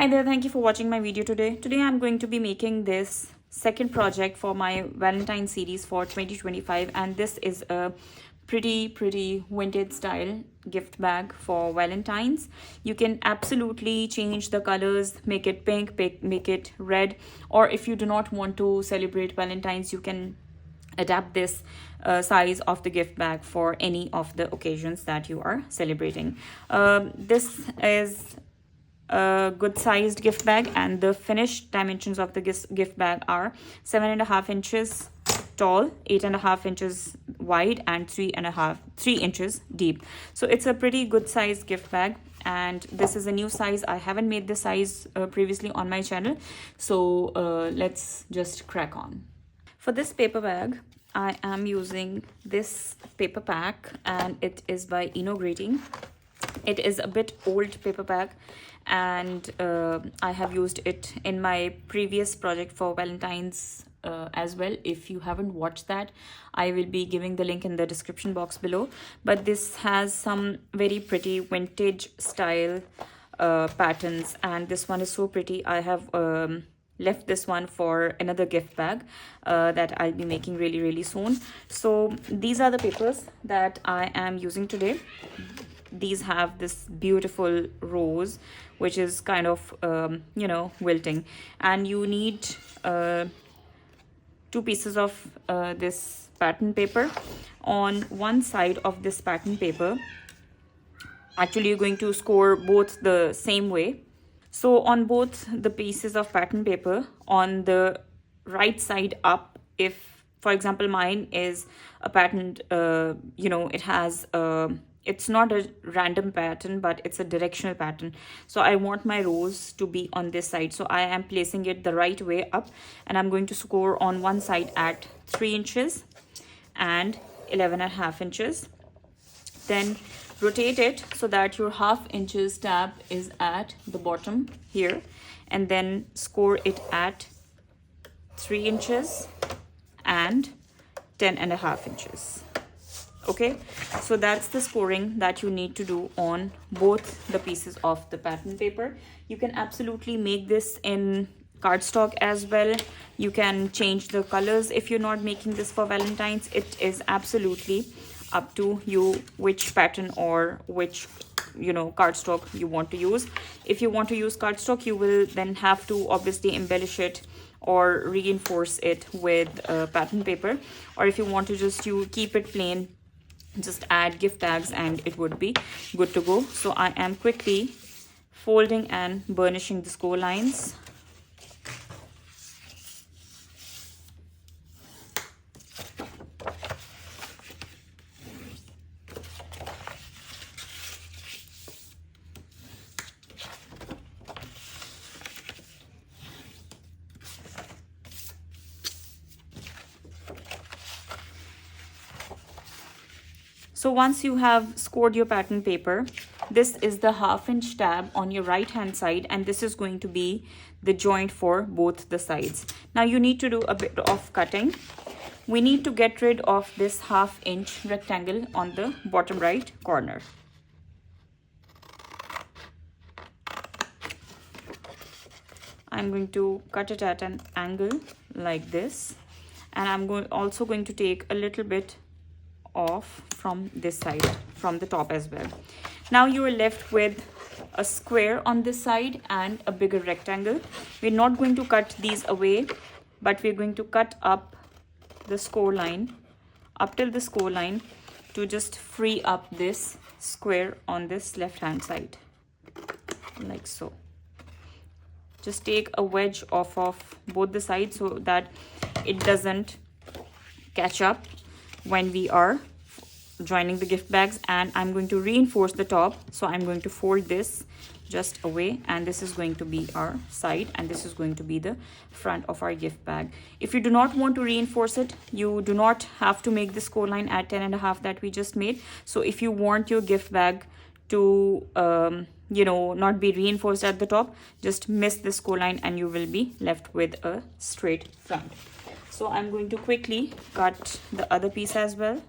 Hi there, thank you for watching my video today. Today I'm going to be making this second project for my Valentine series for 2025, and this is a pretty vintage style gift bag for Valentines. You can absolutely change the colors, make it pink, make it red, or if you do not want to celebrate Valentines, you can adapt this size of the gift bag for any of the occasions that you are celebrating. This is a good sized gift bag, and the finished dimensions of the gift bag are 7.5 inches tall, 8.5 inches wide, and 3 inches deep. So it's a pretty good sized gift bag, and this is a new size. I haven't made this size previously on my channel, so let's just crack on. For this paper bag, I am using this paper pack, and it is by Greeting. It is a bit old paper bag, and I have used it in my previous project for Valentine's as well. If you haven't watched that, I will be giving the link in the description box below. But this has some very pretty vintage style patterns, and this one is so pretty. I have left this one for another gift bag that I'll be making really soon. So these are the papers that I am using today. These have this beautiful rose, which is kind of wilting, and you need 2 pieces of this pattern paper. On one side of this pattern paper, actually you're going to score both the same way. So on both the pieces of pattern paper, on the right side up, if for example mine is a pattern, it has it's not a random pattern, but it's a directional pattern. So I want my rose to be on this side, so I am placing it the right way up, and I'm going to score on one side at 3 inches and 11.5 inches. Then rotate it so that your 1/2 inches tab is at the bottom here, and then score it at 3 inches and 10.5 inches. Okay, so that's the scoring that you need to do on both the pieces of the pattern paper. You can absolutely make this in cardstock as well. You can change the colors if you're not making this for Valentine's. It is absolutely up to you which pattern or which cardstock you want to use. If you want to use cardstock, you will then have to obviously embellish it or reinforce it with pattern paper, or if you want to just keep it plain, just add gift tags and it would be good to go. So I am quickly folding and burnishing the score lines. So once you have scored your pattern paper, this is the 1/2 inch tab on your right hand side, and this is going to be the joint for both the sides. Now you need to do a bit of cutting. We need to get rid of this 1/2 inch rectangle on the bottom right corner. I'm going to cut it at an angle like this, and I'm also going to take a little bit off from this side, from the top as well. Now you are left with a square on this side and a bigger rectangle. We're not going to cut these away, but we're going to cut up the score line, up till the score line, to just free up this square on this left hand side, like so. Just take a wedge off of both the sides so that it doesn't catch up when we are joining the gift bags. And I'm going to reinforce the top, so I'm going to fold this just away, and this is going to be our side, and this is going to be the front of our gift bag. If you do not want to reinforce it, you do not have to make the score line at 10.5 that we just made. So if you want your gift bag to not be reinforced at the top, just miss the score line and you will be left with a straight front. So I'm going to quickly cut the other piece as well.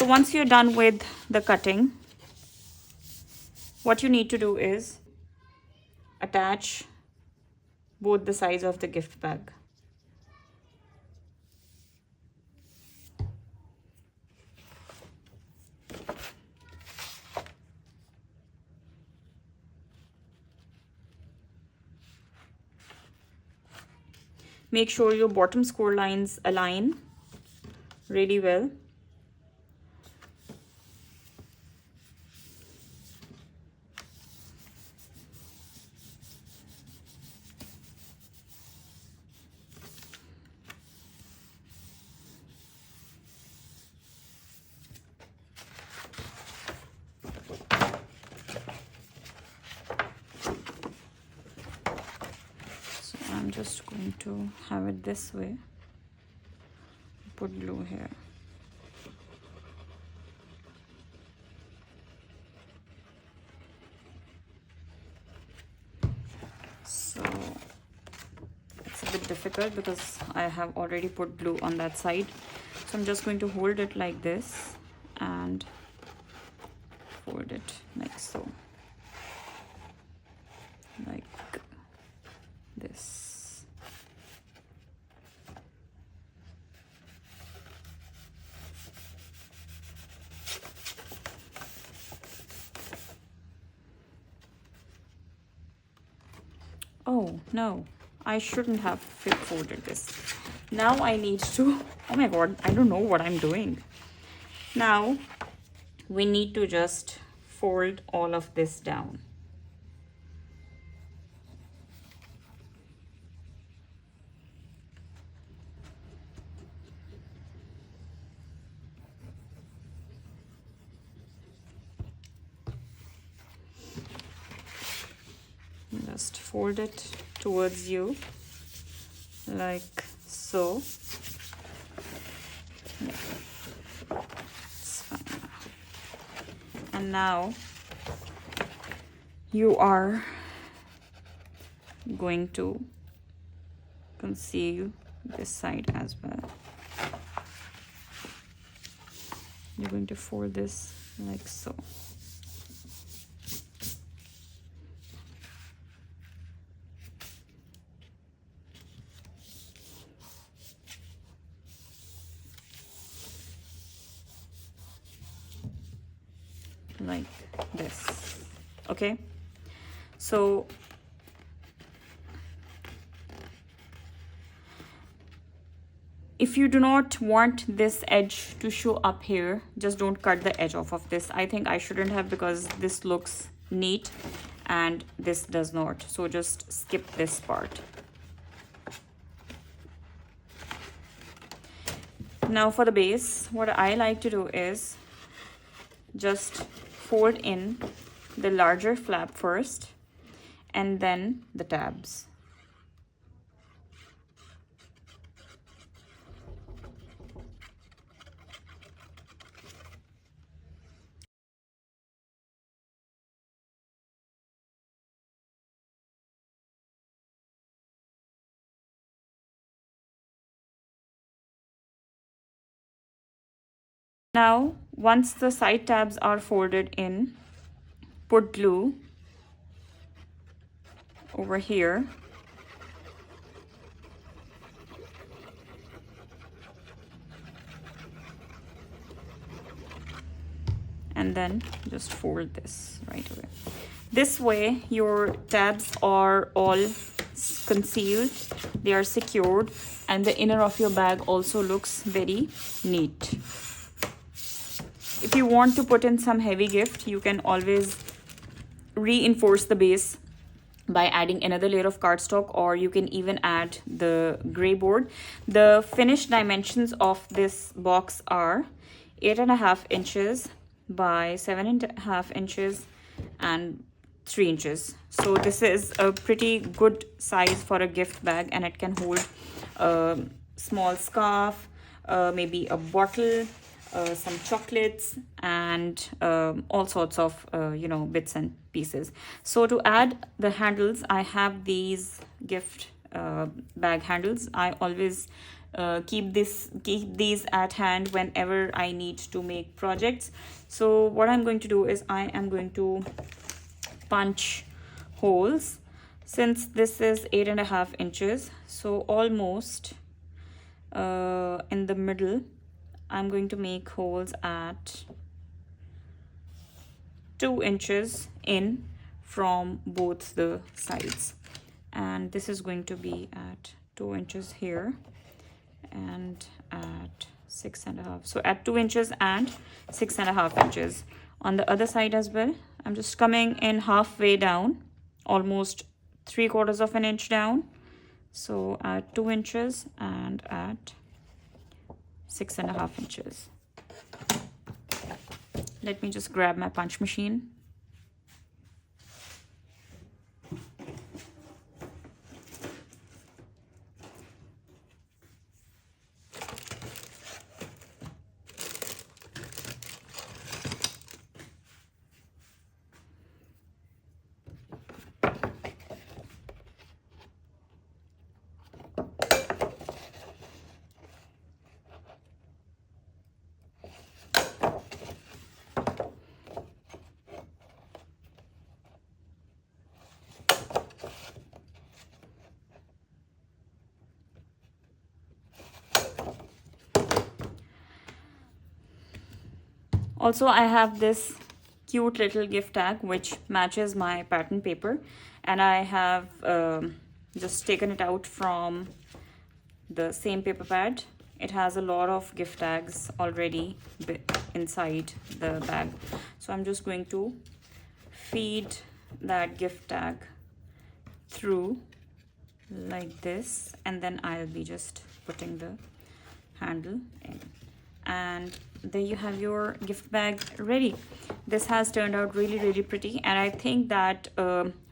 So once you're done with the cutting, what you need to do is attach both the sides of the gift bag. Make sure your bottom score lines align really well. So I'm just going to have it this way. Put glue here. So it's a bit difficult because I have already put glue on that side. So I'm just going to hold it like this and fold it like so. Like this. Oh no, I shouldn't have folded this. Now I need to, oh my god, I don't know what I'm doing. Now we need to just fold all of this down. Just fold it towards you like so. Yeah. It's fine. And now you are going to conceal this side as well. You're going to fold this like so. Like this. Okay, so if you do not want this edge to show up here, just don't cut the edge off of this. I think I shouldn't have because this looks neat and this does not, so just skip this part. Now for the base, what I like to do is just fold in the larger flap first and then the tabs. Now, once the side tabs are folded in, put glue over here. And then just fold this right away. This way, your tabs are all concealed, they are secured, and the inner of your bag also looks very neat. If you want to put in some heavy gift, you can always reinforce the base by adding another layer of cardstock, or you can even add the gray board. The finished dimensions of this box are 8.5 inches by 7.5 inches and 3 inches. So this is a pretty good size for a gift bag, and it can hold a small scarf, maybe a bottle, some chocolates, and all sorts of bits and pieces. So to add the handles, I have these gift bag handles. I always keep these at hand whenever I need to make projects. So what I'm going to do is I am going to punch holes. Since this is 8.5 inches, so almost in the middle, I'm going to make holes at 2 inches in from both the sides, and this is going to be at 2 inches here and at 6.5. So at 2 inches and 6.5 inches on the other side as well. I'm just coming in halfway down, almost 3/4 of an inch down. So at 2 inches and at 6.5 inches. Let me just grab my punch machine. Also, I have this cute little gift tag which matches my pattern paper, and I have just taken it out from the same paper pad. It has a lot of gift tags already inside the bag, so I'm just going to feed that gift tag through like this, and then I'll be just putting the handle in, and there you have your gift bag ready. This has turned out really pretty, and I think that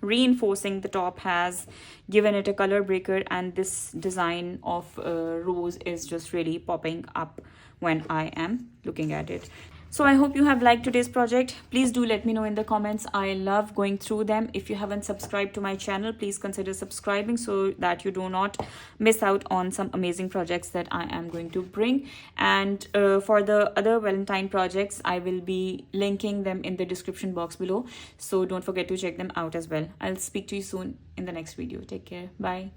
reinforcing the top has given it a color breaker, and this design of rose is just really popping up when I am looking at it. So I hope you have liked today's project. Please do let me know in the comments. I love going through them. If you haven't subscribed to my channel, please consider subscribing so that you do not miss out on some amazing projects that I am going to bring. And for the other Valentine projects, I will be linking them in the description box below. So don't forget to check them out as well. I'll speak to you soon in the next video. Take care. Bye.